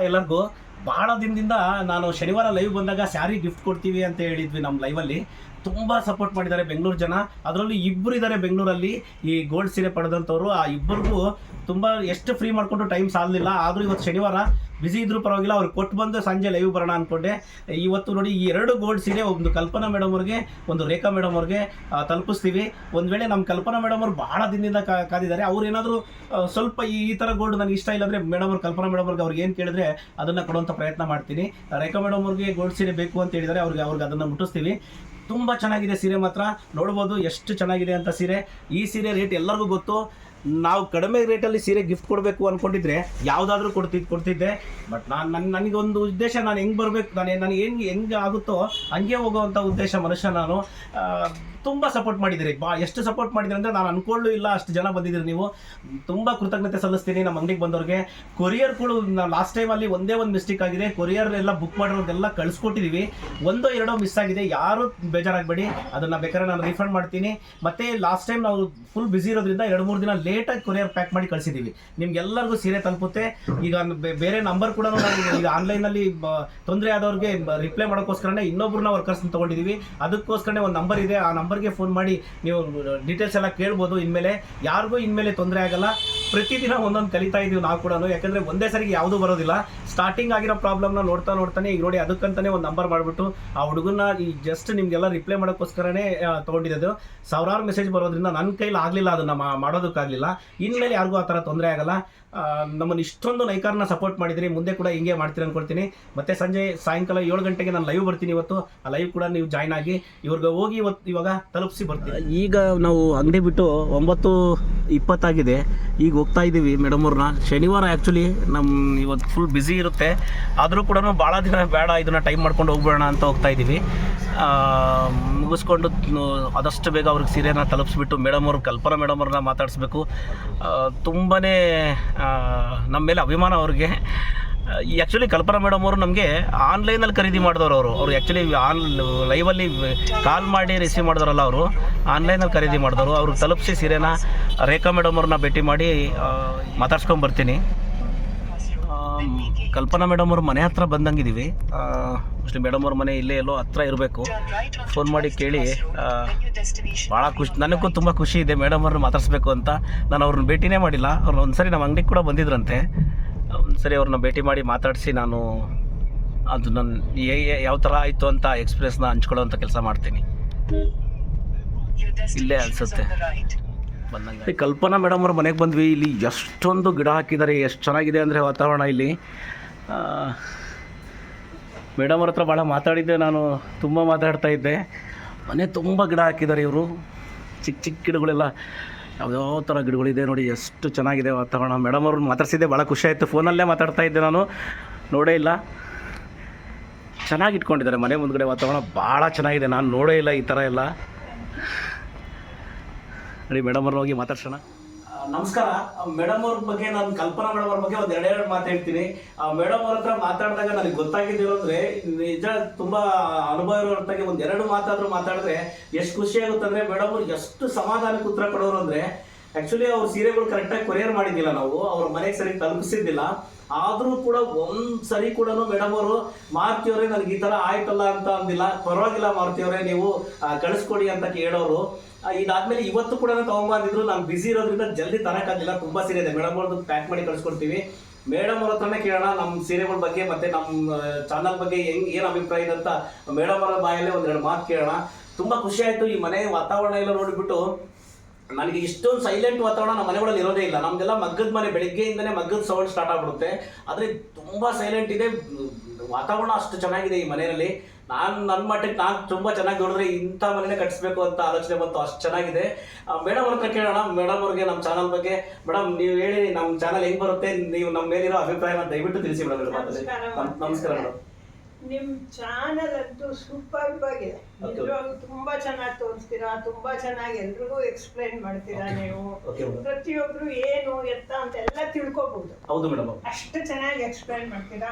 ಎಲ್ಲರಿಗೂ. ಭಾಳ ದಿನದಿಂದ ನಾನು ಶನಿವಾರ ಲೈವ್ ಬಂದಾಗ ಸ್ಯಾರಿ ಗಿಫ್ಟ್ ಕೊಡ್ತೀವಿ ಅಂತ ಹೇಳಿದ್ವಿ ನಮ್ಮ ಲೈವಲ್ಲಿ. ತುಂಬ ಸಪೋರ್ಟ್ ಮಾಡಿದ್ದಾರೆ ಬೆಂಗಳೂರು ಜನ. ಅದರಲ್ಲಿ ಇಬ್ಬರು ಇದ್ದಾರೆ ಬೆಂಗಳೂರಲ್ಲಿ ಈ ಗೋಲ್ಡ್ ಸೀರೆ ಪಡೆದಂಥವ್ರು. ಆ ಇಬ್ಬರಿಗೂ ತುಂಬ ಎಷ್ಟು ಫ್ರೀ ಮಾಡಿಕೊಂಡು ಟೈಮ್ ಸಾಲಲಿಲ್ಲ. ಆದರೂ ಇವತ್ತು ಶನಿವಾರ ಬ್ಯುಸಿ ಇದ್ರೂ ಪರವಾಗಿಲ್ಲ, ಅವ್ರಿಗೆ ಕೊಟ್ಟು ಬಂದು ಸಂಜೆ ಲೈವ್ ಬರೋಣ ಅಂದ್ಕೊಂಡೆ. ಇವತ್ತು ನೋಡಿ ಈ 2 ಗೋಲ್ಡ್ ಸೀರೆ, ಒಂದು ಕಲ್ಪನಾ ಮೇಡಮ್ ಅವ್ರಿಗೆ, ಒಂದು ರೇಖಾ ಮೇಡಮ್ ಅವ್ರಿಗೆ ತಲುಪಿಸ್ತೀವಿ. ಒಂದು ವೇಳೆ ನಮ್ಮ ಕಲ್ಪನಾ ಮೇಡಮ್ ಅವ್ರು ಭಾಳ ದಿನದಿಂದ ಕಾದಿದ್ದಾರೆ. ಅವ್ರು ಏನಾದರೂ ಸ್ವಲ್ಪ ಈ ಥರ ಗೋಲ್ಡ್ ನನಗೆ ಇಷ್ಟ ಇಲ್ಲ ಅಂದರೆ ಮೇಡಮ್ ಅವ್ರು, ಕಲ್ಪನಾ ಮೇಡಮ್ ಅವ್ರಿಗೆ ಅವ್ರಿಗೆ ಏನು ಕೇಳಿದ್ರೆ ಅದನ್ನು ಕೊಡುವಂಥ ಪ್ರಯತ್ನ ಮಾಡ್ತೀನಿ. ರೇಖಾ ಮೇಡಮ್ ಅವ್ರಿಗೆ ಗೋಲ್ಡ್ ಸೀರೆ ಬೇಕು ಅಂತ ಹೇಳಿದರೆ ಅವ್ರಿಗೆ ಅದನ್ನು ಮುಟ್ಟಿಸ್ತೀವಿ. ತುಂಬ ಚೆನ್ನಾಗಿದೆ ಸೀರೆ, ಮಾತ್ರ ನೋಡ್ಬೋದು ಎಷ್ಟು ಚೆನ್ನಾಗಿದೆ ಅಂತ ಸೀರೆ. ಈ ಸೀರೆ ರೇಟ್ ಎಲ್ಲರಿಗೂ ಗೊತ್ತು. ನಾವು ಕಡಿಮೆ ರೇಟಲ್ಲಿ ಸೀರೆ ಗಿಫ್ಟ್ ಕೊಡಬೇಕು ಅಂದ್ಕೊಂಡಿದ್ರೆ ಯಾವುದಾದ್ರೂ ಕೊಡ್ತಿದ್ದೆ. ಬಟ್ ನನಗೊಂದು ಉದ್ದೇಶ, ನಾನು ಹೆಂಗೆ ಬರಬೇಕು, ನನಗೆ ಹೆಂಗೆ ಆಗುತ್ತೋ ಹಂಗೆ ಹೋಗೋವಂಥ ಉದ್ದೇಶ ಮನುಷ್ಯ ನಾನು. ತುಂಬ ಸಪೋರ್ಟ್ ಮಾಡಿದ್ದೀರಿ, ಎಷ್ಟು ಸಪೋರ್ಟ್ ಮಾಡಿದ್ದೀರಿ ಅಂದರೆ ನಾನು ಅಂದ್ಕೊಳ್ಳೂ ಇಲ್ಲ ಅಷ್ಟು ಜನ ಬಂದಿದ್ದೀರಿ ನೀವು. ತುಂಬ ಕೃತಜ್ಞತೆ ಸಲ್ಲಿಸ್ತೀನಿ ನಮ್ಮ ಅಂಗಡಿಗೆ ಬಂದವ್ರಿಗೆ. ಕೊರಿಯರ್ಗಳು ನಾವು ಲಾಸ್ಟ್ ಟೈಮಲ್ಲಿ ಒಂದೇ ಒಂದು ಮಿಸ್ಟೇಕ್ ಆಗಿದೆ, ಕೊರಿಯರ್ ಎಲ್ಲ ಬುಕ್ ಮಾಡಿರೋದೆಲ್ಲ ಕಳಿಸ್ಕೊಟ್ಟಿದ್ದೀವಿ. 1-2 ಮಿಸ್ ಆಗಿದೆ, ಯಾರು ಬೇಜಾರಾಗಬೇಡಿ. ಅದನ್ನು ಬೇಕಾದ್ರೆ ನಾನು ರೀಫಂಡ್ ಮಾಡ್ತೀನಿ. ಮತ್ತು ಲಾಸ್ಟ್ ಟೈಮ್ ನಾವು ಫುಲ್ ಬ್ಯುಸಿ ಇರೋದ್ರಿಂದ 2-3 ದಿನ ಲೇಟಾಗಿ ಕೊರಿಯರ್ ಪ್ಯಾಕ್ ಮಾಡಿ ಕಳಿಸಿದ್ದೀವಿ. ನಿಮ್ಗೆಲ್ಲರಿಗೂ ಸೀರೆ ತಲುಪುತ್ತೆ. ಈಗ ಬೇರೆ ನಂಬರ್ ಕೂಡ ನಾವು ಈಗ ಆನ್ಲೈನಲ್ಲಿ ತೊಂದರೆ ಆದವ್ರಿಗೆ ರಿಪ್ಲೈ ಮಾಡೋಕ್ಕೋಸ್ಕರನೇ ಇನ್ನೊಬ್ಬರನ್ನ ವರ್ಕರ್ಸ್ನ ತೊಗೊಂಡಿದ್ದೀವಿ. ಅದಕ್ಕೋಸ್ಕರನೇ ಒಂದು ನಂಬರ್ ಇದೆ, ಆ ನಂಬರ್ಗೆ ಫೋನ್ ಮಾಡಿ ನೀವು ಡೀಟೇಲ್ಸ್ ಎಲ್ಲ ಕೇಳ್ಬೋದು. ಇನ್ಮೇಲೆ ಯಾರಿಗೂ ಇನ್ಮೇಲೆ ತೊಂದರೆ ಆಗಲ್ಲ. ಪ್ರತಿದಿನ ಒಂದೊಂದು ಕಲಿತಾ ಇದ್ದೀವಿ ನಾವು ಕೂಡ, ಯಾಕಂದರೆ ಒಂದೇ ಸರಿಗೆ ಯಾವುದೂ ಬರೋದಿಲ್ಲ. ಸ್ಟಾರ್ಟಿಂಗ್ ಆಗಿರೋ ಪ್ರಾಬ್ಲಮ್ನ ನೋಡ್ತಾನೆ ಈಗ ನೋಡಿ ಅದಕ್ಕಂತಲೇ ಒಂದು ನಂಬರ್ ಮಾಡಿಬಿಟ್ಟು ಆ ಹುಡುಗನ್ನ ಈ ಜಸ್ಟ್ ನಿಮಗೆಲ್ಲ ರಿಪ್ಲೈ ಮಾಡೋಕ್ಕೋಸ್ಕರನೇ ತೊಗೊಂಡಿರೋದು. ಸಾವಿರಾರು ಮೆಸೇಜ್ ಬರೋದ್ರಿಂದ ನನ್ನ ಕೈಲಿ ಆಗಲಿಲ್ಲ, ಅದನ್ನು ಮಾಡೋದಕ್ಕಾಗಲಿಲ್ಲ. ಇನ್ಮೇಲೆ ಯಾರಿಗೂ ಆ ಥರ ತೊಂದರೆ ಆಗಲ್ಲ. ನಮ್ಮನ್ನು ಇಷ್ಟೊಂದು ನೈಕಾರನ್ನ ಸಪೋರ್ಟ್ ಮಾಡಿದಿರಿ, ಮುಂದೆ ಕೂಡ ಹಿಂಗೆ ಮಾಡ್ತೀರಿ ಅಂದ್ಕೊಳ್ತೀನಿ. ಮತ್ತು ಸಾಯಂಕಾಲ 7 ಗಂಟೆಗೆ ನಾನು ಲೈವ್ ಬರ್ತೀನಿ ಇವತ್ತು. ಆ ಲೈವ್ ಕೂಡ ನೀವು ಜಾಯ್ನ್ ಆಗಿ ಇವ್ರಿಗೆ ಹೋಗಿ ಇವಾಗ ತಲುಪಿಸಿ ಬರ್ತೀನಿ. ಈಗ ನಾವು ಅಂಗಡಿ ಬಿಟ್ಟು 9:20 ಆಗಿದೆ. ಈಗ ಹೋಗ್ತಾ ಇದ್ದೀವಿ ಮೇಡಮ್ ಅವ್ರನ್ನ. ಶನಿವಾರ ಆ್ಯಕ್ಚುಲಿ ಇವತ್ತು ಫುಲ್ ಬ್ಯುಸಿ ಇರುತ್ತೆ. ಆದರೂ ಕೂಡ ಭಾಳ ದಿನ ಬೇಡ, ಇದನ್ನು ಟೈಮ್ ಮಾಡ್ಕೊಂಡು ಹೋಗ್ಬೇಡ ಅಂತ ಹೋಗ್ತಾ ಇದ್ದೀವಿ. ಮುಗಿಸ್ಕೊಂಡು ಆದಷ್ಟು ಬೇಗ ಅವ್ರಿಗೆ ಸೀರೆನ ತಲುಪಿಸ್ಬಿಟ್ಟು ಮೇಡಮ್ ಅವ್ರು, ಕಲ್ಪನಾ ಮೇಡಮ್ ಅವ್ರನ್ನ ಮಾತಾಡಿಸ್ಬೇಕು. ತುಂಬಾ ನಮ್ಮ ಮೇಲೆ ಅಭಿಮಾನ ಅವ್ರಿಗೆ. ಆ್ಯಕ್ಚುಲಿ ಕಲ್ಪನಾ ಮೇಡಮ್ ಅವರು ನಮಗೆ ಆನ್ಲೈನಲ್ಲಿ ಖರೀದಿ ಮಾಡಿದವರು. ಅವರು ಆ್ಯಕ್ಚುಲಿ ಲೈವಲ್ಲಿ ಕಾಲ್ ಮಾಡಿ ರಿಸೀವ್ ಮಾಡಿದವರಲ್ಲ, ಅವರು ಆನ್ಲೈನಲ್ಲಿ ಖರೀದಿ ಮಾಡಿದವರು. ಅವ್ರಿಗೆ ತಲುಪಿಸಿ ಸೀರೆನ ರೇಖಾ ಮೇಡಮ್ ಅವ್ರನ್ನ ಭೇಟಿ ಮಾಡಿ ಮಾತಾಡ್ಸ್ಕೊಂಬರ್ತೀನಿ. ಕಲ್ಪನಾ ಮೇಡಮ್ ಅವ್ರ ಮನೆ ಹತ್ರ ಬಂದಂಗಿದ್ದೀವಿ. ಮೋಸ್ಟ್ಲಿ ಮೇಡಮ್ ಅವ್ರ ಮನೆ ಇಲ್ಲೇ ಎಲ್ಲೋ ಹತ್ರ ಇರಬೇಕು. ಫೋನ್ ಮಾಡಿ ಕೇಳಿ ಭಾಳ ನನಗೂ ತುಂಬ ಖುಷಿ ಇದೆ ಮೇಡಮ್ ಅವ್ರನ್ನ ಮಾತಾಡಿಸ್ಬೇಕು ಅಂತ. ನಾನು ಅವ್ರನ್ನ ಭೇಟಿನೇ ಮಾಡಿಲ್ಲ. ಅವ್ರನ್ನ ಒಂದ್ಸರಿ ನಮ್ಮ ಅಂಗಡಿಗೆ ಕೂಡ ಬಂದಿದ್ರಂತೆ. ಒಂದ್ಸರಿ ಅವ್ರನ್ನ ಭೇಟಿ ಮಾಡಿ ಮಾತಾಡಿಸಿ ನಾನು ಅದು ನನ್ನ ಯಾವ ಥರ ಆಯಿತು ಅಂತ ಎಕ್ಸ್ಪೀರಿಯನ್ಸ್ನ ಹಂಚ್ಕೊಳ್ಳೋವಂಥ ಕೆಲಸ ಮಾಡ್ತೀನಿ. ಇಲ್ಲೇ ಅನಿಸುತ್ತೆ ಬಂದಂಗೆ. ಕಲ್ಪನಾ ಮೇಡಮ್ ಅವ್ರ ಮನೆಗೆ ಬಂದ್ವಿ. ಇಲ್ಲಿ ಎಷ್ಟೊಂದು ಗಿಡ ಹಾಕಿದ್ದಾರೆ, ಎಷ್ಟು ಚೆನ್ನಾಗಿದೆ ಅಂದರೆ ವಾತಾವರಣ ಇಲ್ಲಿ. ಮೇಡಮ್ ಅವ್ರ ಹತ್ರ ಭಾಳ ಮಾತಾಡಿದ್ದೆ ನಾನು, ತುಂಬ ಮಾತಾಡ್ತಾ ಇದ್ದೆ. ಮನೆ ತುಂಬ ಗಿಡ ಹಾಕಿದ್ದಾರೆ ಇವರು, ಚಿಕ್ಕ ಚಿಕ್ಕ ಗಿಡಗಳೆಲ್ಲ, ಯಾವ್ಯಾವ ಥರ ಗಿಡಗಳಿದೆ ನೋಡಿ, ಎಷ್ಟು ಚೆನ್ನಾಗಿದೆ ವಾತಾವರಣ. ಮೇಡಮ್ ಅವ್ರನ್ನ ಮಾತಾಡ್ಸಿದ್ದೆ, ಭಾಳ ಖುಷಿ ಆಯಿತು. ಫೋನಲ್ಲೇ ಮಾತಾಡ್ತಾ ಇದ್ದೆ ನಾನು, ನೋಡೇ ಇಲ್ಲ. ಚೆನ್ನಾಗಿ ಇಟ್ಕೊಂಡಿದ್ದಾರೆ ಮನೆ ಮುಂದ್ಗಡೆ, ವಾತಾವರಣ ಭಾಳ ಚೆನ್ನಾಗಿದೆ. ನಾನು ನೋಡೇ ಇಲ್ಲ ಈ ಥರ ಎಲ್ಲ. ನೋಡಿ ಮೇಡಮ್ ಅವ್ರನ್ನ ಹೋಗಿ ಮಾತಾಡ್ಸೋಣ. ನಮಸ್ಕಾರ ಮೇಡಮ್ ಅವ್ರ ಬಗ್ಗೆ, ನಾನು ಕಲ್ಪನಾ ಮೇಡಮ್ ಅವ್ರ ಬಗ್ಗೆ ಒಂದು 2 ಮಾತು ಹೇಳ್ತೀನಿ. ಮೇಡಮ್ ಅವ್ರ ಹತ್ರ ಮಾತಾಡಿದಾಗ ನನಗೆ ಗೊತ್ತಾಗಿದ್ದಿರೋ ಅಂದರೆ, ನಿಜ ತುಂಬ ಅನುಭವ ಇರೋರ್ತಾಗೆ ಒಂದು 2 ಮಾತಾದರೂ ಮಾತಾಡಿದ್ರೆ ಎಷ್ಟು ಖುಷಿ ಆಗುತ್ತೆ ಅಂದರೆ, ಮೇಡಮ್ ಅವ್ರು ಎಷ್ಟು ಸಮಾಧಾನಕ್ಕೆ ಉತ್ತರ ಕೊಡೋರು ಅಂದರೆ, ಆ್ಯಕ್ಚುಲಿ ಅವ್ರ ಸೀರೆಗಳು ಕರೆಕ್ಟಾಗಿ ಕೊರಿಯರ್ ಮಾಡಿದ್ದಿಲ್ಲ ನಾವು, ಅವ್ರ ಮನೆಗೆ ಸರಿ ತಲುಪಿಸಿದ್ದಿಲ್ಲ. ಆದರೂ ಕೂಡ ಒಂದು ಸರಿ ಕೂಡ ಮೇಡಮ್ ಅವರು, ಮಾರುತಿಯವರೇ ನನಗೆ ಈ ಥರ ಆಯ್ತಲ್ಲ ಅಂತ ಅಂದಿಲ್ಲ. ಪರವಾಗಿಲ್ಲ ಮಾರುತಿಯವರೇ, ನೀವು ಕಳಿಸ್ಕೊಡಿ ಅಂತ ಕೇಳೋರು. ಇದಾದ್ಮೇಲೆ ಇವತ್ತು ಕೂಡ ತೊಗೊಂಬಂದಿದ್ರು. ನಾನು ಬ್ಯುಸಿ ಇರೋದ್ರಿಂದ ಜಲ್ದಿ ತರಕ್ಕಾಗಿಲ್ಲ, ತುಂಬ ಸೀರೆ ಇದೆ. ಮೇಡಮ್ ಅವ್ರದ್ದು ಪ್ಯಾಕ್ ಮಾಡಿ ಕಳಿಸ್ಕೊಡ್ತೀವಿ. ಮೇಡಮ್ ಅವ್ರ ಹತ್ರನೇ ಕೇಳೋಣ ನಮ್ಮ ಸೀರೆಗಳ ಬಗ್ಗೆ, ಮತ್ತು ನಮ್ಮ ಚಾನಲ್ ಬಗ್ಗೆ ಏನು ಅಭಿಪ್ರಾಯ ಇದೆ ಅಂತ ಮೇಡಮ್ ಅವರ ಬಾಯಲ್ಲೇ 1-2 ಮಾತು ಕೇಳೋಣ. ತುಂಬ ಖುಷಿ ಆಯಿತು. ಈ ಮನೆ ವಾತಾವರಣ ಎಲ್ಲ ನೋಡಿಬಿಟ್ಟು ನನಗೆ ಇಷ್ಟೊಂದು ಸೈಲೆಂಟ್ ವಾತಾವರಣ ನಮ್ಮ ಮನೆಗಳಲ್ಲಿ ಇರೋದೇ ಇಲ್ಲ. ನಮ್ದೆಲ್ಲ ಮಗ್ಗದ ಮನೆ, ಬೆಳಿಗ್ಗೆಯಿಂದನೇ ಮಗ್ಗದ ಸೌಂಡ್ ಸ್ಟಾರ್ಟ್ ಆಗ್ಬಿಡುತ್ತೆ. ಆದರೆ ತುಂಬ ಸೈಲೆಂಟ್ ಇದೆ, ವಾತಾವರಣ ಅಷ್ಟು ಚೆನ್ನಾಗಿದೆ ಈ ಮನೆಯಲ್ಲಿ. ನನ್ನ ಮಟ್ಟಕ್ಕೆ ನಾನು ತುಂಬ ಚೆನ್ನಾಗಿ ನೋಡಿದ್ರೆ ಇಂಥ ಮನೆಯೇ ಕಟ್ಟಿಸ್ಬೇಕು ಅಂತ ಆಲೋಚನೆ ಬಂತು, ಅಷ್ಟು ಚೆನ್ನಾಗಿದೆ. ಮೇಡಮ್ ಅವ್ರ ಹತ್ರ ಕೇಳೋಣ, ಮೇಡಮ್ ಅವ್ರಿಗೆ ನಮ್ಮ ಚಾನಲ್ ಬಗ್ಗೆ. ಮೇಡಮ್, ನೀವು ಹೇಳಿ ನಮ್ಮ ಚಾನಲ್ ಹೆಂಗೆ ಬರುತ್ತೆ, ನೀವು ನಮ್ಮ ಮೇಲಿರೋ ಅಭಿಪ್ರಾಯನ ದಯವಿಟ್ಟು ತಿಳಿಸಿ ಮೇಡಮ್. ನಮಸ್ಕಾರ ಮೇಡಮ್. ನಿಮ್ಮ ಚಾನಲ್ ಅಂತೂ ಸೂಪರ್ ಆಗಿದೆ. ನಿಜವಾಗ್ಲೂ ತುಂಬಾ ಚೆನ್ನಾಗಿ ತೋರಿಸ್ತೀರಾ, ತುಂಬಾ ಚೆನ್ನಾಗಿ ಎಲ್ರಿಗೂ ಎಕ್ಸ್ಪ್ಲೈನ್ ಮಾಡ್ತೀರಾ. ನೀವು ಪ್ರತಿಯೊಬ್ರು ಏನು ಎತ್ತ ಅಂತೆಲ್ಲ ತಿಳ್ಕೊಬಹುದು. ಹೌದು ಮೇಡಮ್, ಅಷ್ಟು ಚೆನ್ನಾಗಿ ಎಕ್ಸ್ಪ್ಲೈನ್ ಮಾಡ್ತೀರಾ.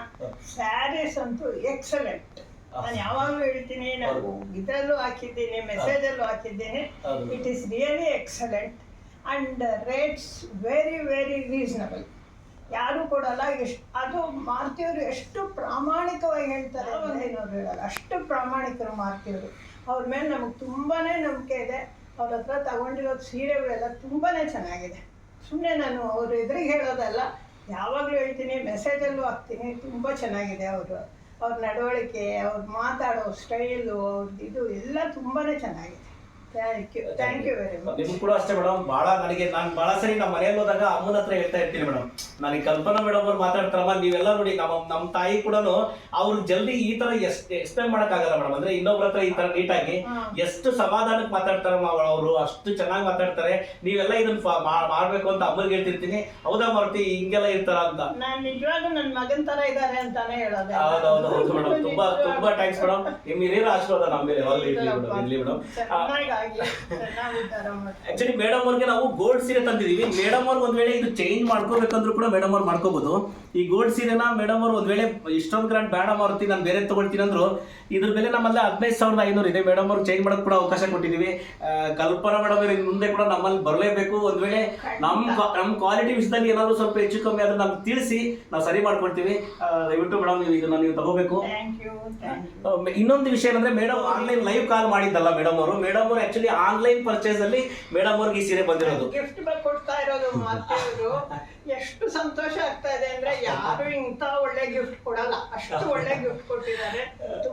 ಸ್ಯಾರೀಸ್ ಅಂತೂ ಎಕ್ಸಲೆಂಟ್. ನಾನು ಯಾವಾಗಲೂ ಹೇಳ್ತೀನಿ, ನಾನು ಇದರಲ್ಲೂ ಹಾಕಿದ್ದೀನಿ, ಮೆಸೇಜಲ್ಲೂ ಹಾಕಿದ್ದೀನಿ. It is really excellent and rates very very reasonable. ಯಾರು ಕೊಡಲ್ಲ. ಅದು ಮಾರ್ತಿಯವರು ಎಷ್ಟು ಪ್ರಾಮಾಣಿಕವಾಗಿ ಹೇಳ್ತಾರೆ ಒಂದೇನವ್ರು ಹೇಳಲ್ಲ, ಅಷ್ಟು ಪ್ರಾಮಾಣಿಕರು ಮಾರ್ತಿಯವರು. ಅವ್ರ ಮೇಲೆ ನಮಗೆ ತುಂಬಾ ನಂಬಿಕೆ ಇದೆ. ಅವ್ರ ಹತ್ರ ತಗೊಂಡಿರೋದು ಸೀರೆಗಳೆಲ್ಲ ತುಂಬಾ ಚೆನ್ನಾಗಿದೆ. ಸುಮ್ಮನೆ ನಾನು ಅವ್ರ ಎದುರಿಗೆ ಹೇಳೋದಲ್ಲ, ಯಾವಾಗಲೂ ಹೇಳ್ತೀನಿ, ಮೆಸೇಜಲ್ಲೂ ಹಾಕ್ತೀನಿ. ತುಂಬ ಚೆನ್ನಾಗಿದೆ ಅವ್ರ ನಡವಳಿಕೆ, ಅವ್ರು ಮಾತಾಡೋ ಸ್ಟೈಲು, ಅವ್ರದ್ದು ಇದು ಎಲ್ಲ ತುಂಬಾ ಚೆನ್ನಾಗಿದೆ. Thank you very much. ನಿಮ್ಗೆ ಕೂಡ ಅಷ್ಟೇ ಮೇಡಮ್. ನಾನು ಭಾಳ ಸರಿ ನಮ್ಮ ಮನೆಯಲ್ಲಿ ಹೋದಾಗ ಅಮ್ಮನ ಹತ್ರ ಹೇಳ್ತಾ ಇರ್ತೀನಿ ಮೇಡಮ್, ನನಗೆ ಕಲ್ಪನಾ ಮೇಡಮ್ ಅವ್ರು ಮಾತಾಡ್ತಾರಮ್ಮ, ನೀವೆಲ್ಲ ನೋಡಿ ನಮ್ಮ ತಾಯಿ ಕೂಡ ಅವ್ರು ಜಲ್ದಿ ಈ ತರ ಎಕ್ಸ್ಪ್ಲೇನ್ ಮಾಡಕ್ಕಾಗಲ್ಲ ಮೇಡಮ್. ಅಂದ್ರೆ ಇನ್ನೊಬ್ರ ಹತ್ರ ಈ ತರ ನೀಟಾಗಿ ಎಷ್ಟು ಸಮಾಧಾನಕ್ಕೆ ಮಾತಾಡ್ತಾರಮ್ಮ ಅವರು, ಅಷ್ಟು ಚೆನ್ನಾಗಿ ಮಾತಾಡ್ತಾರೆ. ನೀವೆಲ್ಲ ಇದನ್ನ ಮಾಡ್ಬೇಕು ಅಂತ ಅಮ್ಮನಿಗೆ ಹೇಳ್ತಿರ್ತೀನಿ. ಹೌದಾ ಮಾರುತಿ, ಹಿಂಗೆಲ್ಲ ಇರ್ತಾರ ಅಂತ. ನಾನು ನಿಜವಾಗ್ಲೂ ನನ್ನ ಮಗನ ತರ ಇದ್ದಾರೆ ಅಂತಾನೆ ಹೇಳೋದು. ಹೌದು ಮೇಡಮ್, ತುಂಬಾ ಥ್ಯಾಂಕ್ಸ್ ಮೇಡಮ್. ನಿಮ್ ಹಿರಿಯರ ಆಶೀರ್ವಾದ ನಮ್ಮ ಮೇಲೆ ಯಾವಾಗಲೂ ಇರ್ಲಿ ಮೇಡಮ್. ಆಕ್ಚುಲಿ ಮೇಡಮ್ ಅವ್ರಿಗೆ ನಾವು ಗೋಲ್ಡ್ ಸೀರೆ ತಂದಿದೀವಿ. ಮೇಡಮ್ ಅವ್ರಿಗೆ ಒಂದ್ ವೇಳೆ ಇದು ಚೇಂಜ್ ಮಾಡ್ಕೋಬೇಕಂದ್ರೂ ಕೂಡ ಮೇಡಮ್ ಅವ್ರು ಮಾಡ್ಕೋಬಹುದು. ಈ ಗೋಲ್ಡ್ ಸೀರೆನ ಮೇಡಮ್ ಅವ್ರು ಒಂದ್ ವೇಳೆ ಇಷ್ಟೊಂದು ಗ್ರಾಂಡ್ ಬೇಡ ಮಾರುತಿ, ನಾನು ಬೇರೆ ತಗೊಳ್ತೀನಿ ಅಂದ್ರು, ಇದ್ರ ಬೆಲೆ ನಮ್ಮಲ್ಲಿ 15,500 ಇದೆ. ಮೇಡಮ್ ಅವ್ರು ಚೇಂಜ್ ಮಾಡಕ್ ಕೂಡ ಅವಕಾಶ ಕೊಟ್ಟಿದೀವಿ. ಕಲ್ಪನಾ ಮೇಡಮ್ ಅವ್ರಿಗೆ ಮುಂದೆ ಕೂಡ ನಮ್ಮಲ್ಲಿ ಬರಲೇಬೇಕು. ಒಂದ್ ವೇಳೆ ನಮ್ ಕ್ವಾಲಿಟಿ ವಿಷಯದಲ್ಲಿ ಏನಾದ್ರು ಸ್ವಲ್ಪ ಹೆಚ್ಚು ಕಮ್ಮಿ ಆದ್ರೆ ನಮ್ಗೆ ತಿಳಿಸಿ, ನಾವು ಸರಿ ಮಾಡ್ಕೊಳ್ತೀವಿ. ದಯವಿಟ್ಟು ಮೇಡಮ್ ಇದನ್ನ ನೀವು ತಗೋಬೇಕು. ಇನ್ನೊಂದು ವಿಷಯ ಏನಂದ್ರೆ, ಮೇಡಮ್ ಆನ್ಲೈನ್ ಲೈವ್ ಕಾಲ್ ಮಾಡಿದ್ದಲ್ಲ ಮೇಡಮ್ ಅವರು ಆಕ್ಚುಲಿ ಆನ್ಲೈನ್ ಪರ್ಚೇಸ್ ಅಲ್ಲಿ ಮೇಡಮ್ ಅವ್ರಿಗೆ ಈ ಸೀರೆ ಬಂದಿರೋದು. ಗಿಫ್ಟ್ ಕೊಡ್ತಾ ಇರೋದು ಮಾತಾಡೋದು ಎಷ್ಟು ಸಂತೋಷ ಆಗ್ತಾ ಇದೆ ಅಂದ್ರೆ, ಯಾರು ಇಂತ ಒಳ್ಳೆ ಗಿಫ್ಟ್ ಕೊಡಲ್ಲ, ಅಷ್ಟು ಒಳ್ಳೆ ಗಿಫ್ಟ್ ಕೊಟ್ಟಿದ್ದಾರೆ.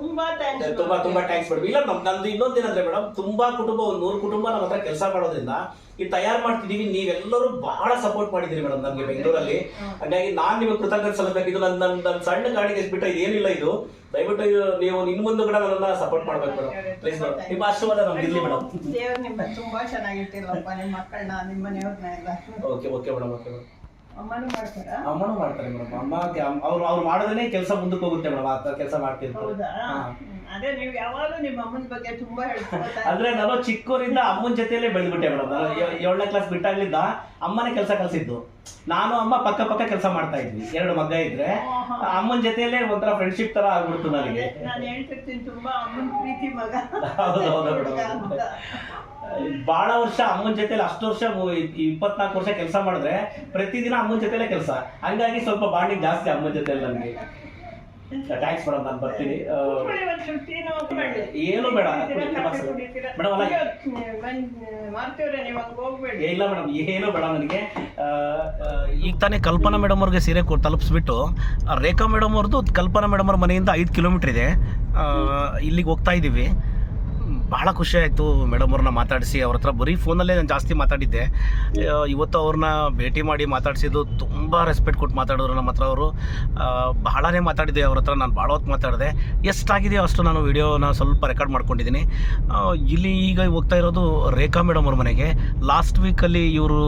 ತುಂಬಾ ಥ್ಯಾಂಕ್ಸ್ ಮೇಡಮ್. ಇಲ್ಲ ನಮ್ದು ಇನ್ನೊಂದೇನಂದ್ರೆ ಮೇಡಮ್, ತುಂಬಾ ಕುಟುಂಬ, 100 ಕುಟುಂಬ ನಮ್ಮ ಹತ್ರ ಕೆಲಸ ಮಾಡೋದ್ರಿಂದ ಈ ತಯಾರು ಮಾಡ್ತಿದೀವಿ. ನೀವೆಲ್ಲರೂ ಬಹಳ ಸಪೋರ್ಟ್ ಮಾಡಿದಿರಿ ಮೇಡಮ್ ನಮ್ಗೆ ಬೆಂಗಳೂರಲ್ಲಿ. ಹಾಗಾಗಿ ನಾನ್ ನಿಮಗೆ ಕೃತಜ್ಞತೆ ಸಲ್ಲಬೇಕು. ಇದು ನನ್ನ ಸಣ್ಣ ಗಾಡಿಗೆ ಬಿಟ್ಟ ಇದೇನಿಲ್ಲ. ಇದು ದಯವಿಟ್ಟು ನೀವು ಇನ್ ಮುಂದೆ ಕೂಡ ನನ್ನ ಸಪೋರ್ಟ್ ಮಾಡ್ಬೇಕು ಮೇಡಮ್. ಪ್ಲೀಸ್ ಮೇಡಮ್, ನಿಮ್ಮ ಆಶೀರ್ವಾದ ನಮ್ಗೆ ಇರ್ಲಿ ಮೇಡಮ್. ದೇವ್ರು ನಿಮ್ಮ ತುಂಬಾ ಚೆನ್ನಾಗಿಟ್ಟಿಲ್ಲಪ್ಪ, ನಿಮ್ಮ ಮಕ್ಕಳನ್ನ, ನಿಮ್ಮ ಮನೆಯವ್ರನ್ನ ಎಲ್ಲ. Okay madam. ಅಮ್ಮನೂ ಮಾಡ್ತಾರೆ ಮೇಡಮ್. ಅಮ್ಮಗೆ ಅವ್ರು ಮಾಡೋದೇ ಕೆಲಸ ಮುಂದಕ್ಕೆ ಹೋಗುತ್ತೆ ಮೇಡಮ್. ಆ ಕೆಲಸ ಮಾಡ್ತಿರ್ತಾರೆ. ಹೌದಾ? ಅದೇ ನೀವು ಯಾವಾಗಲೂ ನಿಮ್ಮ ಅಮ್ಮನ ಬಗ್ಗೆ ತುಂಬಾ ಹೇಳ್ತಾರೆ. ಅಂದ್ರೆ ನಾನು ಚಿಕ್ಕವರಿಂದ ಅಮ್ಮನ ಜೊತೆಯಲ್ಲೇ ಬೆಳೆದ್ಬಿಟ್ಟೆ ಮೇಡಮ್. ನಾನು 7ನೇ ಕ್ಲಾಸ್ ಬಿಟ್ಟಾಗ್ಲಿಂದ ಅಮ್ಮನೇ ಕೆಲಸ ಕಲ್ಸಿದ್ದು. ನಾನು ಅಮ್ಮ ಪಕ್ಕ ಕೆಲಸ ಮಾಡ್ತಾ ಇದ್ವಿ. 2 ಮಗ ಇದ್ರೆ ಅಮ್ಮನ ಜೊತೆಯಲ್ಲೇ ಒಂಥರ ಫ್ರೆಂಡ್ಶಿಪ್ ತರ ಆಗ್ಬಿಡ್ತು ನನಗೆ. ನಾನು ಹೇಳ್ತಿರ್ತೀನಿ, ತುಂಬಾ ಅಮ್ಮನ ಪ್ರೀತಿ ಮಗ. ಬಹಳ ವರ್ಷ ಅಮ್ಮನ ಜೊತೆಲಿ, ಅಷ್ಟು ವರ್ಷ 24 ವರ್ಷ ಕೆಲಸ ಮಾಡಿದ್ರೆ ಪ್ರತಿದಿನ ಅಮ್ಮನ ಜೊತೆಲೆ ಕೆಲಸ. ಹಂಗಾಗಿ ಸ್ವಲ್ಪ ಬಾಂಡಿಂಗ್ ಜಾಸ್ತಿ ಅಮ್ಮನ ಜೊತೆ ನನಗೆ. ಥ್ಯಾಂಕ್ಸ್ ಮೇಡಮ್, ನಾನು ಬರ್ತೀನಿ. ಏನು ಬೇಡ ಮೇಡಮ್, ಇಲ್ಲ ಮೇಡಮ್, ಏನು ಬೇಡ ನನಗೆ. ಈಗ ತಾನೇ ಕಲ್ಪನಾ ಮೇಡಮ್ ಅವ್ರಿಗೆ ಸೀರೆ ತಲುಪಿಸ್ಬಿಟ್ಟು, ರೇಖಾ ಮೇಡಮ್ ಅವ್ರದ್ದು ಕಲ್ಪನಾ ಮೇಡಮ್ ಅವ್ರ ಮನೆಯಿಂದ 5 ಕಿಲೋಮೀಟರ್ ಇದೆ. ಇಲ್ಲಿಗೆ ಹೋಗ್ತಾ ಇದ್ದೀವಿ. ಭಾಳ ಖುಷಿ ಆಯಿತು ಮೇಡಮ್ ಅವ್ರನ್ನ ಮಾತಾಡಿಸಿ. ಅವ್ರ ಹತ್ರ ಬರೀ ಫೋನಲ್ಲೇ ನಾನು ಜಾಸ್ತಿ ಮಾತಾಡಿದ್ದೆ. ಇವತ್ತು ಅವ್ರನ್ನ ಭೇಟಿ ಮಾಡಿ ಮಾತಾಡಿಸಿದ್ದು, ತುಂಬ ರೆಸ್ಪೆಕ್ಟ್ ಕೊಟ್ಟು ಮಾತಾಡಿದ್ರು ನಮ್ಮ ಹತ್ರ ಅವರು. ಬಹಳನೇ ಮಾತಾಡಿದ್ದೆ ಅವ್ರ ಹತ್ರ, ನಾನು ಭಾಳ ಹೊತ್ತು ಮಾತಾಡಿದೆ. ಎಷ್ಟಾಗಿದೆಯೋ ಅಷ್ಟು ನಾನು ವಿಡಿಯೋನ ಸ್ವಲ್ಪ ರೆಕಾರ್ಡ್ ಮಾಡ್ಕೊಂಡಿದ್ದೀನಿ. ಇಲ್ಲಿ ಈಗ ಹೋಗ್ತಾ ಇರೋದು ರೇಖಾ ಮೇಡಮ್ ಅವ್ರ ಮನೆಗೆ. ಲಾಸ್ಟ್ ವೀಕಲ್ಲಿ ಇವರು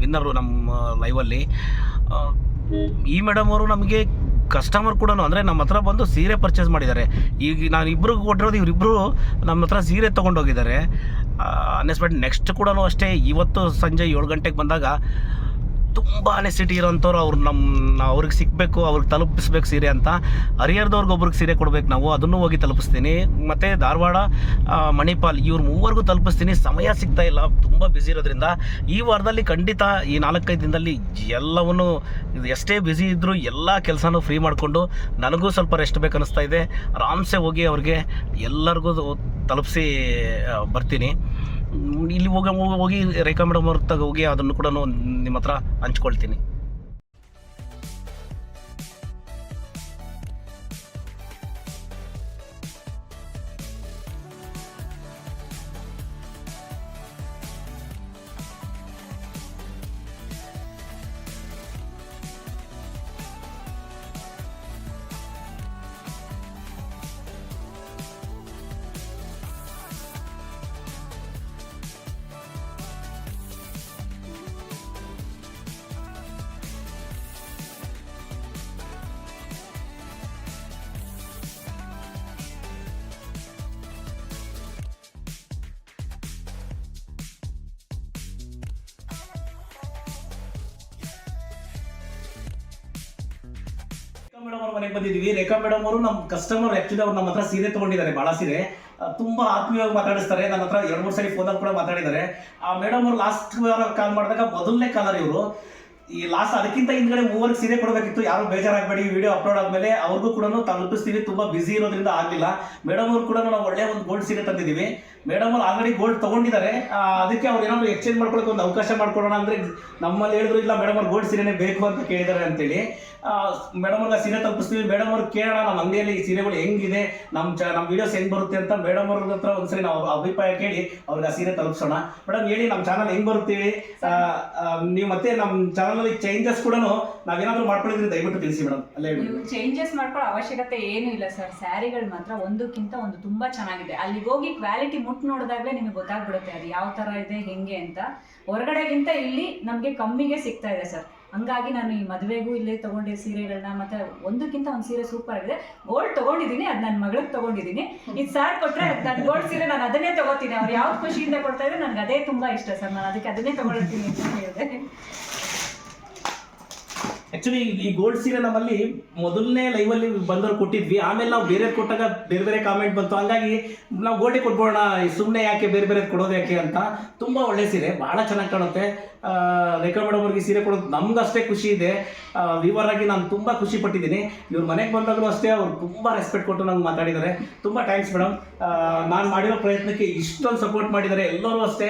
ವಿನ್ನರು ನಮ್ಮ ಲೈವಲ್ಲಿ. ಈ ಮೇಡಮ್ ಅವರು ನಮಗೆ ಕಸ್ಟಮರ್ ಕೂಡ ಅಂದರೆ ನಮ್ಮ ಹತ್ರ ಬಂದು ಸೀರೆ ಪರ್ಚೇಸ್ ಮಾಡಿದ್ದಾರೆ. ಈಗ ನಾನು ಇಬ್ಬರಿಗೂ ಕೊಟ್ಟಿರೋದು, ಇವರಿಬ್ಬರು ನಮ್ಮ ಹತ್ರ ಸೀರೆ ತೊಗೊಂಡೋಗಿದ್ದಾರೆ. ಅನ್ಎಕ್ಸ್ಪೆಕ್ಟ್ ನೆಕ್ಸ್ಟ್ ಕೂಡ ಅಷ್ಟೇ, ಇವತ್ತು ಸಂಜೆ 7 ಗಂಟೆಗೆ ಬಂದಾಗ ತುಂಬಾ ಸಿಟಿ ಇರೋಂಥವ್ರು ಅವ್ರಿಗೆ ಸಿಗಬೇಕು, ಅವ್ರಿಗೆ ತಲುಪಿಸ್ಬೇಕು ಸೀರೆ ಅಂತ. ಹರಿಹರದವ್ರಿಗೆ ಒಬ್ರಿಗೆ ಸೀರೆ ಕೊಡ್ಬೇಕು ನಾವು, ಅದನ್ನು ಹೋಗಿ ತಲುಪಿಸ್ತೀನಿ. ಮತ್ತು ಧಾರವಾಡ, ಮಣಿಪಾಲ್, ಇವ್ರು 3 ತಲುಪಿಸ್ತೀನಿ. ಸಮಯ ಸಿಗ್ತಾ ಇಲ್ಲ, ತುಂಬ ಬ್ಯುಸಿ ಇರೋದ್ರಿಂದ. ಈ ವಾರದಲ್ಲಿ ಖಂಡಿತ ಈ 4-5 ದಿನದಲ್ಲಿ ಎಲ್ಲವನ್ನೂ, ಎಷ್ಟೇ ಬ್ಯುಸಿ ಇದ್ದರೂ ಎಲ್ಲ ಕೆಲಸನೂ ಫ್ರೀ ಮಾಡಿಕೊಂಡು, ನನಗೂ ಸ್ವಲ್ಪ ರೆಸ್ಟ್ ಬೇಕು ಅನ್ನಿಸ್ತಾ ಇದೆ. ಆರಾಮ್ಸೆ ಹೋಗಿ ಅವ್ರಿಗೆ ಎಲ್ಲರಿಗೂ ತಲುಪಿಸಿ ಬರ್ತೀನಿ. ಇಲ್ಲಿ ಹೋಗಿ ರೇಖಾ ಮೇಡಮ್ ಅವ್ರ ತಗ ಹೋಗಿ ಅದನ್ನು ಕೂಡ ನಿಮ್ಮ ಹತ್ರ ಹಂಚ್ಕೊಳ್ತೀನಿ. ಮೇಡಮ್ ಅವ್ರ ಮನೆಗೆ ಬಂದಿದ್ದೀವಿ. ರೇಖಾ ಮೇಡಮ್ ಅವರು ನಮ್ಮ ಕಸ್ಟಮರ್. ಆಕ್ಚುಲಿ ಅವ್ರು ನಮ್ಮ ಹತ್ರ ಸೀರೆ ತಗೊಂಡಿದ್ದಾರೆ, ಭಾಳ ಸೀರೆ. ತುಂಬಾ ಆತ್ಮೀಯವಾಗಿ ಮಾತಾಡಿಸ್ತಾರೆ. ನನ್ನ ಹತ್ರ 2-3 ಸರಿ ಫೋನಲ್ಲಿ ಕೂಡ ಮಾತಾಡಿದ್ದಾರೆ. ಆ ಮೇಡಮ್ ಅವರು ಲಾಸ್ಟ್ ವಾರ ಕಾಲ್ ಮಾಡಿದಾಗ ಮೊದಲನೇ ಕಾಲರ್ ಇವರು. ಈ ಲಾಸ್ಟ್ ಅದಕ್ಕಿಂತ ಹಿಂದ್ಗಡೆ 3 ಸೀರೆ ಕೊಡಬೇಕಿತ್ತು. ಯಾರು ಬೇಜಾರಾಗಬೇಡಿ, ವಿಡಿಯೋ ಅಪ್ಲೋಡ್ ಆದ್ಮೇಲೆ ಅವ್ರಿಗೂ ಕೂಡ ತಲುಪಿಸ್ತೀವಿ. ತುಂಬಾ ಬಿಸಿ ಇರೋದ್ರಿಂದ ಆಗಲಿಲ್ಲ. ಮೇಡಮ್ ಅವ್ರು ಕೂಡ ನಾವು ಒಳ್ಳೆ ಒಂದು ಗೋಲ್ಡ್ ಸೀರೆ ತಂದಿದ್ದೀವಿ. ಮೇಡಮ್ ಅವ್ರು ಆಲ್ರೆಡಿ ಗೋಲ್ಡ್ ತಗೊಂಡಿದ್ದಾರೆ. ಅದಕ್ಕೆ ಅವ್ರು ಏನಾದ್ರು ಎಕ್ಸ್ಚೇಂಜ್ ಮಾಡ್ಕೊಳ್ಳೋಕೆ ಒಂದು ಅವಕಾಶ ಮಾಡ್ಕೊಡೋಣ ಅಂದ್ರೆ ನಮ್ಮಲ್ಲಿ ಹೇಳಿದ್ರು, ಇಲ್ಲ ಮೇಡಮ್ ಅವ್ರು ಗೋಲ್ಡ್ ಸೀರೆನೇ ಬೇಕು ಅಂತ ಕೇಳಿದ್ದಾರೆ ಅಂತೇಳಿ. ಮೇಡಮ್ ಅವ್ರಿಗೆ ಸೀರೆ ತಲುಪಿಸ್ತೀವಿ. ಮೇಡಮ್ ಅವ್ರು ಕೇಳೋಣ ನಮ್ಮ ಅಂಗಡಿಯಲ್ಲಿ ಈ ಸೀರೆಗಳು ಹೆಂಗಿದೆ, ನಮ್ಮ ವಿಡಿಯೋಸ್ ಹೆಂಗ್ ಬರುತ್ತೆ ಅಂತ ಮೇಡಮ್ ಅವ್ರ ಹತ್ರ ಒಂದ್ಸರಿ ನಾವು ಅಭಿಪ್ರಾಯ ಕೇಳಿ ಅವ್ರಿಗೆ ಆ ಸೀರೆ ತಲುಪಿಸೋಣ. ಮೇಡಮ್ ಹೇಳಿ ನಮ್ಮ ಚಾನಲ್ ಹೆಂಗ್ ಬರುತ್ತೆ ಹೇಳಿ. ನೀವು ಮತ್ತೆ ನಮ್ಮ ಚಾನಲ್ ಚೇಂಜಸ್ ಕೂಡ ನಾವೇನಾದ್ರೂ ಮಾಡ್ಕೊಂಡಿದ್ರೆ ದಯವಿಟ್ಟು ತಿಳಿಸಿ ಮೇಡಮ್. ಅಲ್ಲೇ ನೀವು ಚೇಂಜಸ್ ಮಾಡ್ಕೊಳ್ಳೋ ಅವಶ್ಯಕತೆ ಏನೂ ಇಲ್ಲ ಸರ್. ಸ್ಯಾರಿಗಳು ಮಾತ್ರ ಒಂದಕ್ಕಿಂತ ಒಂದು ತುಂಬಾ ಚೆನ್ನಾಗಿದೆ. ಅಲ್ಲಿಗೆ ಹೋಗಿ ಕ್ವಾಲಿಟಿ ಮುಟ್ಟು ನೋಡಿದಾಗಲೇ ನಿಮಗೆ ಗೊತ್ತಾಗ್ಬಿಡುತ್ತೆ ಅದು ಯಾವ ತರ ಇದೆ ಹೆಂಗೆ ಅಂತ. ಹೊರಗಡೆಗಿಂತ ಇಲ್ಲಿ ನಮಗೆ ಕಮ್ಮಿಗೆ ಸಿಗ್ತಾ ಇದೆ ಸರ್. ಹಂಗಾಗಿ ನಾನು ಈ ಮದುವೆಗೂ ಇಲ್ಲೇ ತಗೊಂಡೆ ಸೀರೆಗಳನ್ನ. ಮತ್ತೆ ಒಂದಕ್ಕಿಂತ ಒಂದು ಸೀರೆ ಸೂಪರ್ ಆಗಿದೆ. ಗೋಲ್ಡ್ ತಗೊಂಡಿದ್ದೀನಿ, ಅದು ನನ್ನ ಮಗಳಿಗೆ ತಗೊಂಡಿದ್ದೀನಿ. ಇದು ಸಾರ್ ಕೊಟ್ರೆ ನನ್ನ ಗೋಲ್ಡ್ ಸೀರೆ ನಾನು ಅದನ್ನೇ ತಗೋತೀನಿ. ಅವ್ರು ಯಾವ್ದು ಖುಷಿಯಿಂದ ಕೊಡ್ತಾ ಇದ್ರೆ ನನಗೆ ಅದೇ ತುಂಬಾ ಇಷ್ಟ ಸರ್. ನಾನು ಅದಕ್ಕೆ ಅದನ್ನೇ ತಗೊಳ್ತೀನಿ ಅಂತ ಹೇಳಿದೆ. ಆಕ್ಚುಲಿ ಈ ಗೋಲ್ಡ್ ಸೀರೆ ನಮ್ಮಲ್ಲಿ ಮೊದಲನೇ ಲೈವಲ್ಲಿ ಬಂದವ್ರು ಕೊಟ್ಟಿದ್ವಿ. ಆಮೇಲೆ ನಾವು ಬೇರೆ ಕೊಟ್ಟಾಗ ಬೇರೆ ಬೇರೆ ಕಾಮೆಂಟ್ ಬಂತು. ಹಂಗಾಗಿ ನಾವು ಗೋಲ್ಡೆ ಕೊಟ್ಬೋಣ, ಸುಮ್ಮನೆ ಯಾಕೆ ಬೇರೆ ಬೇರೆ ಕೊಡೋದು ಯಾಕೆ ಅಂತ. ತುಂಬ ಒಳ್ಳೆ ಸೀರೆ, ಭಾಳ ಚೆನ್ನಾಗಿ ಕಾಣುತ್ತೆ. ರೇಖಾ ಮೇಡಮ್ ಅವ್ರಿಗೆ ಸೀರೆ ಕೊಡೋದು ನಮ್ಗಷ್ಟೇ ಖುಷಿ ಇದೆ. ವಿವರ್ ಆಗಿ ನಾನು ತುಂಬ ಖುಷಿ ಪಟ್ಟಿದ್ದೀನಿ. ಇವ್ರ ಮನೆಗೆ ಬಂದಾಗಲೂ ಅಷ್ಟೇ ಅವ್ರು ತುಂಬ ರೆಸ್ಪೆಕ್ಟ್ ಕೊಟ್ಟು ನಂಗೆ ಮಾತಾಡಿದ್ದಾರೆ. ತುಂಬ ಥ್ಯಾಂಕ್ಸ್ ಮೇಡಮ್. ನಾನು ಮಾಡಿರೋ ಪ್ರಯತ್ನಕ್ಕೆ ಇಷ್ಟೊಂದು ಸಪೋರ್ಟ್ ಮಾಡಿದ್ದಾರೆ ಎಲ್ಲರೂ ಅಷ್ಟೇ.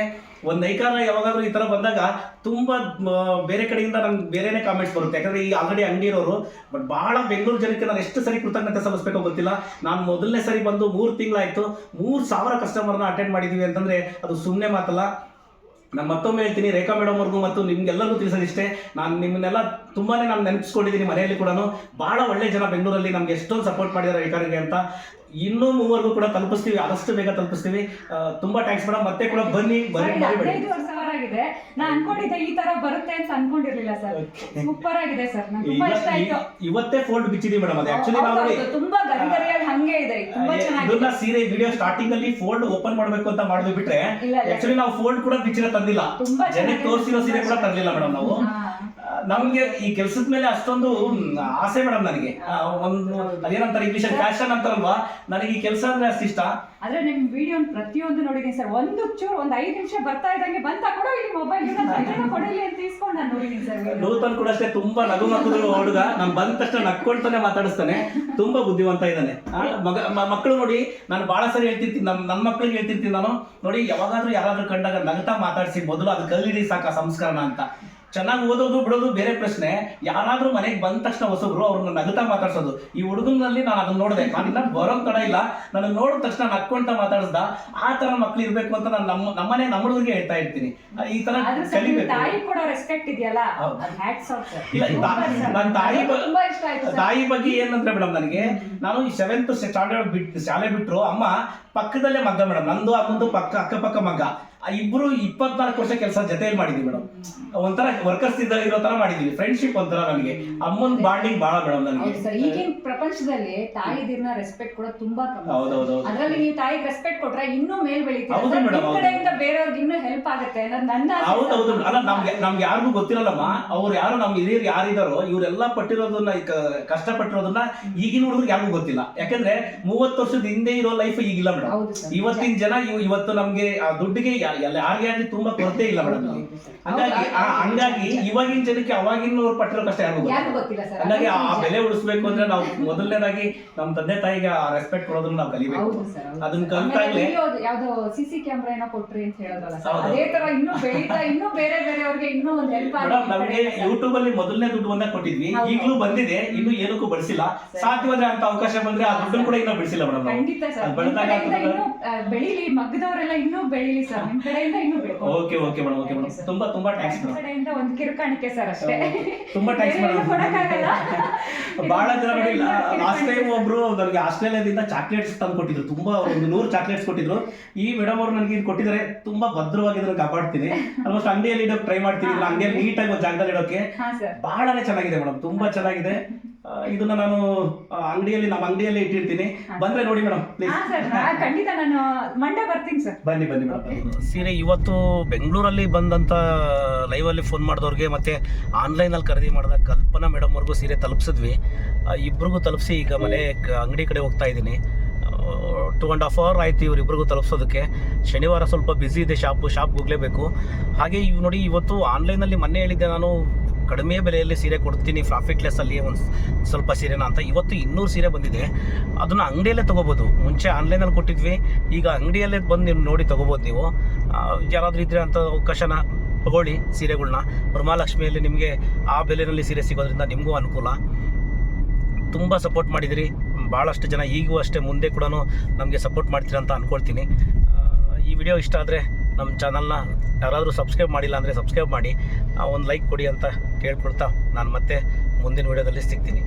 ಒಂದು ಐಕಾನ ಯಾವಾಗಾದ್ರೂ ಈ ಥರ ಬಂದಾಗ ತುಂಬ ಬೇರೆ ಕಡೆಯಿಂದ ನಮ್ಗೆ ಬೇರೆನೇ ಕಾಮೆಂಟ್ಸ್ ಬರುತ್ತೆ. ಯಾಕಂದರೆ ಈ ಆಲ್ರೆಡಿ ಅಂಗಡಿ ಇರೋರು. ಬಟ್ ಭಾಳ ಬೆಂಗಳೂರು ಜನಕ್ಕೆ ನಾನು ಎಷ್ಟು ಸರಿ ಕೃತಜ್ಞತೆ ಸಲ್ಲಿಸಬೇಕೋ ಗೊತ್ತಿಲ್ಲ. ನಾನು ಮೊದಲನೇ ಸರಿ ಬಂದು 3 ತಿಂಗಳಾಯಿತು. 3,000 ಕಸ್ಟಮರ್ನ ಅಟೆಂಡ್ ಮಾಡಿದ್ದೀವಿ ಅಂತಂದರೆ ಅದು ಸುಮ್ಮನೆ ಮಾತಲ್ಲ. ನಾನು ಮತ್ತೊಮ್ಮೆ ಹೇಳ್ತೀನಿ, ರೇಖಾ ಮೇಡಮ್ ಅವ್ರಿಗೂ ಮತ್ತು ನಿಮ್ಗೆಲ್ಲರಿಗೂ ತಿಳಿಸೋದಿಷ್ಟೇ, ನಾನು ನಿಮ್ಮನ್ನೆಲ್ಲ ತುಂಬಾ ನಾನು ನೆನಪಿಸ್ಕೊಂಡಿದ್ದೀನಿ. ಮನೆಯಲ್ಲಿ ಕೂಡ ಭಾಳ ಒಳ್ಳೆ ಜನ ಬೆಂಗಳೂರಲ್ಲಿ ನಮ್ಗೆ ಎಷ್ಟೊಂದು ಸಪೋರ್ಟ್ ಮಾಡಿದ್ದಾರೆ ರೇಖಾರಿಗೆ ಅಂತ. ಇನ್ನೂ 3 ಕೂಡ ತಲುಪಿಸ್ತೀವಿ, ಆದಷ್ಟು ಬೇಗ ತಲುಪಿಸ್ತೀವಿ. ತುಂಬಾ ಥ್ಯಾಂಕ್ಸ್ ಮೇಡಮ್. ಮತ್ತೆ ಕೂಡ ಬನ್ನಿ. 15 ವರ್ಷ ಆಗಿದೆ. ನಾನು ಅನ್ಕೊಂಡಿದ್ದೆ ಈ ತರ ಬರುತ್ತೆ ಅಂತ ಅನ್ಕೊಂಡಿರ್ಲಿಲ್ಲ ಸರ್. ಸೂಪರ್ ಆಗಿದೆ ಸರ್, ನಂಗೆ ತುಂಬಾ ಇಷ್ಟ ಆಯ್ತು. ಇವತ್ತೇ ಫೋಲ್ಡ್ ಬಿಚ್ಚಿದೀವಿ ಮೇಡಮ್. ಅದು ಆಕ್ಚುಲಿ ನಾವು ತುಂಬಾ ಗರಿಗರಿಯಾಗಿ ಹಂಗೆ ಇದೆ, ತುಂಬಾ ಚೆನ್ನಾಗಿದೆ. ಇದನ್ನ ಸೀರೆ ವಿಡಿಯೋ ಸ್ಟಾರ್ಟಿಂಗ್ ಅಲ್ಲಿ ಫೋಲ್ಡ್ ಓಪನ್ ಮಾಡಬೇಕು ಅಂತ ಮಾಡಿದ್ವಿ ಬಿಟ್ರೆ ಆಕ್ಚುಲಿ ನಾವು ಫೋಲ್ಡ್ ಕೂಡ ಬಿಚ್ಚಿರೋ ತಂದಿಲ್ಲ. ಜನಕ್ಕೆ ತೋರಿಸಿರೋ ಸೀರೆ ಕೂಡ ತಂದಿಲ್ಲ ಮೇಡಮ್ ನಾವು. ನಮ್ಗೆ ಈ ಕೆಲಸದ ಮೇಲೆ ಅಷ್ಟೊಂದು ಆಸೆ ಮೇಡಮ್. ನನಗೆ ಒಂದು ಅದೇನಂತಾರೆ ಇಂಗ್ಲಿಷ್ ಫ್ಯಾಷನ್ ಅಂತಾರಲ್ವಾ, ನನಗೆ ಈ ಕೆಲಸ ಅಂದ್ರೆ ಅಷ್ಟು ಇಷ್ಟ. ಆದ್ರೆ ನಿಮ್ ವಿಡಿಯೋ ಪ್ರತಿಯೊಂದು ನೋಡಿದೀನಿ ಸರ್. ಒಂದು 5 ನಿಮಿಷ ಬರ್ತಾ ಇದ್ದಂಗೆ ಬಂತ ಕೊಡೋ ಇಲ್ಲಿ ಮೊಬೈಲ್ ಕೊಡಲಿ ಅಂತ ಇಸ್ಕೊಂಡು ನಾನು ನೋಡಿದೀನಿ ಸರ್. ನೂತನ್ ಕೂಡ ಅಷ್ಟೇ, ತುಂಬಾ ನಗು ಮಕ್ಕಳು ಹುಡುಗ. ನಾನು ಬಂದ ತಕ್ಷಣ ನಕ್ಕೊಳ್ತಾನೆ ಮಾತಾಡಿಸ್ತಾನೆ. ತುಂಬಾ ಬುದ್ಧಿವಂತ ಇದ್ದಾನೆ. ಮಕ್ಕಳು ನೋಡಿ, ನಾನು ಬಹಳ ಸರಿ ಹೇಳ್ತಿರ್ತೀನಿ, ನನ್ನ ಮಕ್ಕಳಿಗೆ ಹೇಳ್ತಿರ್ತೀನಿ ನಾನು, ನೋಡಿ ಯಾವಾಗಾದ್ರೂ ಯಾರಾದ್ರೂ ಕಂಡಾಗ ನಗತಾ ಮಾತಾಡಿಸಿ, ಮೊದಲು ಅದು ಕಲೀರಿ ಸಾಕ ಸಂಸ್ಕರಣ ಅಂತ. ಚೆನ್ನಾಗಿ ಓದೋದು ಬಿಡೋದು ಬೇರೆ ಪ್ರಶ್ನೆ. ಯಾರಾದ್ರೂ ಮನೆಗೆ ಬಂದ ತಕ್ಷಣ ಹೊಸಬ್ರು ಅವ್ರನ್ನ ನಗುತ್ತಾ ಮಾತಾಡ್ಸೋದು. ಈ ಹುಡುಗನಲ್ಲಿ ನಾನು ಅದನ್ನ ನೋಡಿದೆ. ನಾನಿನ್ನ ಬರೋಕ್ ತಡ ಇಲ್ಲ, ನಾನು ನೋಡಿದ ತಕ್ಷಣ ನಕ್ಕೊಂತ ಮಾತಾಡಿಸ್ದ. ಆ ತರ ಮಕ್ಳು ಇರ್ಬೇಕು ಅಂತ ನಾನು ನಮ್ಮನೆ ನಮ್ಮ ಹುಡುಗರಿಗೆ ಹೇಳ್ತಾ ಇರ್ತೀನಿ. ಈ ತರ ಕಲಿಬೇಕು. ತಾಯಿ ಕೂಡ ರೆಸ್ಪೆಕ್ಟ್ ಇದೆಯಲ್ಲ, ಇಲ್ಲ ನನ್ನ ತಾಯಿ ಬಗ್ಗೆ ಏನಂದ್ರೆ ಮೇಡಮ್, ನನಗೆ ನಾನು ಈ 7th ಸ್ಟ್ಯಾಂಡರ್ಡ್ ಶಾಲೆ ಬಿಟ್ರು ಅಮ್ಮ ಪಕ್ಕದಲ್ಲೇ ಮಗ್ಗ ಮೇಡಮ್. ನಂದು ಅಮ್ಮಂದು ಅಕ್ಕಪಕ್ಕ ಮಗ್ಗ. ಇಬ್ರು 24 ವರ್ಷ ಕೆಲಸ ಜೊತೆಯಲ್ಲಿ ಮಾಡಿದ್ವಿ ಮೇಡಮ್. ಒಂಥರ ವರ್ಕರ್ಸ್ ಇರೋ ತರ ಮಾಡಿದೀವಿ. ಫ್ರೆಂಡ್ಶಿಪ್ ಒಂಥರ ನನಗೆ ಅಮ್ಮನ್ ಬಾಂಡಿಂಗ್ ಬಹಳ ಮೇಡಮ್ ನನಗೆ. ಈಗಿನ ಪ್ರಪಂಚದಲ್ಲಿ ತಾಯಿದಿರ್ನ ರೆಸ್ಪೆಕ್ಟ್ ಕೂಡ ತುಂಬಾ ಕಮ್ಮಿ. ಹೌದೌದು. ಅದ್ರಲ್ಲಿ ನೀವು ತಾಯಿಗೆ ರೆಸ್ಪೆಕ್ಟ್ ಕೊಟ್ರೆ ಇನ್ನೂ ಮೇಲ್ ಬೆಳೀತೀವಿ. ಬೇರೆಯವ್ರಿಗೆ ಇನ್ನೂ ಹೆಲ್ಪ್ ಆಗುತ್ತೆ. ಹೌದೌದು. ಅಲ್ಲ ನಮ್ಗೆ ಯಾರಿಗೂ ಗೊತ್ತಿರಲ್ಲಮ್ಮ. ಅವ್ರು ಯಾರು ನಮ್ ಹಿರಿಯರು ಯಾರಿದಾರೋ ಇವರೆಲ್ಲ ಪಟ್ಟಿರೋದನ್ನ, ಕಷ್ಟಪಟ್ಟಿರೋದನ್ನ ಈಗಿನ ಹುಡುಗರಿಗೆ ಯಾರಿಗೂ ಗೊತ್ತಿಲ್ಲ. ಯಾಕಂದ್ರೆ 30 ವರ್ಷದ ಹಿಂದೆ ಇರೋ ಲೈಫ್ ಈಗಿಲ್ಲ ಮೇಡಮ್. ಇವತ್ತಿನ ಜನ ಇವತ್ತು ನಮ್ಗೆ ದುಡ್ಡಿಗೆ ಯಾರಿಗೆ ತುಂಬಾ ಕೊರತೆ ಇಲ್ಲ ಮೇಡಮ್. ಹಂಗಾಗಿ ಇವಾಗಿನ ಜನಕ್ಕೆ ಅವಾಗಿನ ಪಟ್ಟಿರೋ ಕಷ್ಟ ಯಾರಿಗೂ ಗೊತ್ತಿಲ್ಲ. ಹಂಗಾಗಿ ಆ ಬೆಲೆ ಉಳಿಸ್ಬೇಕು ಅಂದ್ರೆ ನಾವು ಮೊದಲನೇದಾಗಿ ನಮ್ಮ ತಂದೆ ತಾಯಿಗೆ ಆ ರೆಸ್ಪೆಕ್ಟ್ ಕೊಡೋದನ್ನ ನಾವು ಕಲಿಬೇಕು. ಅದನ್ನ ಕಲಿತಾಗ್ಲೇ ಯಾವ್ದೋ CC ಕ್ಯಾಮ್ರಾ ಏನೋ ಕೊಟ್ರಿ ಅಂತ ಹೇಳೋದಲ್ಲ, ಅದೇ ತರ ಇನ್ನೂ ಬೆಳೀತಾ ಇನ್ನೂ ಬೇರೆಯವ್ರಿಗೆ ಇನ್ನೂ ಒಂದು ಹೆಲ್ಪ್ ಮೇಡಮ್. ನಮ್ಗೆ ಯೂಟ್ಯೂಬ್ ಅಲ್ಲಿ ಮೊದಲನೇ ದುಡ್ಡು ಬಂದಾಗ ಕೊಟ್ಟಿದ್ವಿ, ಈಗಲೂ ಬಂದಿದೆ, ಇನ್ನು ಏನಕ್ಕೂ ಬಳಸಿಲ್ಲ. ಸಾಧ್ಯವಾದ್ರೆ ಅಂತ ಅವಕಾಶ ಬಂದ್ರೆ ಆ ದುಡ್ಡು ಕೂಡ ಇನ್ನೂ ಬಿಡಿಸಿಲ್ಲ ಮೇಡಮ್. ಖಂಡಿತ ಸರ್, ಬೆಳೀಲಿ, ಮಗ್ಗದವರೆಲ್ಲ ಇನ್ನೂ ಬೆಳೀಲಿ ಸರ್. ನಿಮ್ ಕಡೆಯಿಂದ ಇನ್ನೂ ಬೇಕು. Okay madam. Okay madam. ತುಂಬಾ ಥ್ಯಾಂಕ್ಸ್ ಮೇಡಮ್. ಕಡೆಯಿಂದ ಒಂದು ಕಿರುಕಾಣಿಕೆ ಸರ್ ಅಷ್ಟೇ. ತುಂಬಾ ಥ್ಯಾಂಕ್ಸ್ ಮೇಡಮ್. ಬಹಳ ಜನ ನೋಡಿ, ಲಾಸ್ಟ್ ಟೈಮ್ ಒಬ್ರು ನನಗೆ ಆಸ್ಟ್ರೇಲಿಯಾದಿಂದ ಚಾಕ್ಲೇಟ್ಸ್ ತಂದು ಕೊಟ್ಟಿದ್ರು. ತುಂಬಾ ಒಂದು 100 ಚಾಕ್ಲೇಟ್ಸ್ ಕೊಟ್ಟಿದ್ರು. ಈ ಮೇಡಮ್ ಅವರು ನನಗೆ ಇದು ಕೊಟ್ಟಿದ್ದಾರೆ. ತುಂಬಾ ಭದ್ರವಾಗಿದ್ರೆ ಕಾಪಾಡ್ತೀನಿ. ಆಲ್ಮೋಸ್ಟ್ ಅಂಗಡಿಯಲ್ಲಿ ಇಡೋಕೆ ಟ್ರೈ ಮಾಡ್ತೀನಿ. ಅಂಗಡಿಯಲ್ಲಿ ನೀಟಾಗಿ ಒಂದು ಜಾಗದಲ್ಲಿ ಇಡೋಕೆ ಬಹಳನೇ ಚೆನ್ನಾಗಿದೆ ಮೇಡಮ್. ತುಂಬಾ ಚೆನ್ನಾಗಿದೆ. ಇದನ್ನ ನಾನು ನಮ್ಮ ಅಂಗಡಿಯಲ್ಲಿ ಇಟ್ಟಿರ್ತೀನಿ. ಬಂದ್ರೆ ನೋಡಿ ಮೇಡಮ್ ಪ್ಲೀಸ್. ಖಂಡಿತ ನಾನು ಮಂಡೆ ಬರ್ತೀನಿ ಸರ್. ಬನ್ನಿ ಮೇಡಮ್. ಸೀರೆ ಇವತ್ತು ಬೆಂಗಳೂರಲ್ಲಿ ಬಂದಂತ ಲೈವ್ ಅಲ್ಲಿ ಫೋನ್ ಮಾಡಿದವ್ರಿಗೆ ಮತ್ತೆ ಆನ್ಲೈನ್ ಅಲ್ಲಿ ಖರೀದಿ ಮಾಡಿದ ಕಲ್ಪನಾ ಮೇಡಮ್ ಅವ್ರಿಗೂ ಸೀರೆ ತಲುಪಿಸಿದ್ವಿ. ಇಬ್ಬರಿಗೂ ತಲುಪಿಸಿ ಈಗ ಅಂಗಡಿ ಕಡೆ ಹೋಗ್ತಾ ಇದ್ದೀನಿ. 2.5 hour ಆಯ್ತು ಇವರಿಬ್ಬರಿಗೂ ತಲುಪಿಸೋದಕ್ಕೆ. ಶನಿವಾರ ಸ್ವಲ್ಪ ಬ್ಯುಸಿ ಇದೆ, ಶಾಪ್ಗೆ ಹೋಗಲೇಬೇಕು. ಹಾಗೆ ನೋಡಿ, ಇವತ್ತು ಆನ್ಲೈನಲ್ಲಿ ಮೊನ್ನೆ ಹೇಳಿದ್ದೆ ನಾನು, ಕಡಿಮೆ ಬೆಲೆಯಲ್ಲಿ ಸೀರೆ ಕೊಡ್ತೀನಿ ಪ್ರಾಫಿಟ್ಲೆಸ್ಸಲ್ಲಿ ಒಂದು ಸ್ವಲ್ಪ ಸೀರೆನ ಅಂತ. ಇವತ್ತು 200 ಸೀರೆ ಬಂದಿದೆ. ಅದನ್ನು ಅಂಗಡಿಯಲ್ಲೇ ತೊಗೋಬೋದು. ಮುಂಚೆ ಆನ್ಲೈನಲ್ಲಿ ಕೊಟ್ಟಿದ್ವಿ, ಈಗ ಅಂಗಡಿಯಲ್ಲೇ ಬಂದು ನೀವು ನೋಡಿ ತೊಗೋಬೋದು. ನೀವು ಯಾರಾದರೂ ಇದ್ದರೆ ಅಂಥ ಅವಕಾಶನ ತಗೊಳ್ಳಿ ಸೀರೆಗಳ್ನ. ವರಮಹಾಲಕ್ಷ್ಮಿಯಲ್ಲಿ ನಿಮಗೆ ಆ ಬೆಲೆಯಲ್ಲಿ ಸೀರೆ ಸಿಗೋದ್ರಿಂದ ನಿಮಗೂ ಅನುಕೂಲ. ತುಂಬ ಸಪೋರ್ಟ್ ಮಾಡಿದಿರಿ ಭಾಳಷ್ಟು ಜನ, ಈಗೂ ಅಷ್ಟೇ ಮುಂದೆ ಕೂಡ ನಮಗೆ ಸಪೋರ್ಟ್ ಮಾಡ್ತೀರ ಅಂತ ಅಂದ್ಕೊಳ್ತೀನಿ. ಈ ವಿಡಿಯೋ ಇಷ್ಟ ಆದರೆ ನಮ್ಮ ಚಾನಲ್ನ ಯಾರಾದರೂ ಸಬ್ಸ್ಕ್ರೈಬ್ ಮಾಡಿಲ್ಲ ಅಂದರೆ ಸಬ್ಸ್ಕ್ರೈಬ್ ಮಾಡಿ, ಒಂದು ಲೈಕ್ ಕೊಡಿ ಅಂತ ಕೇಳ್ಕೊಳ್ತಾ ನಾನು ಮತ್ತೆ ಮುಂದಿನ ವಿಡಿಯೋದಲ್ಲಿ ಸಿಗ್ತೀನಿ.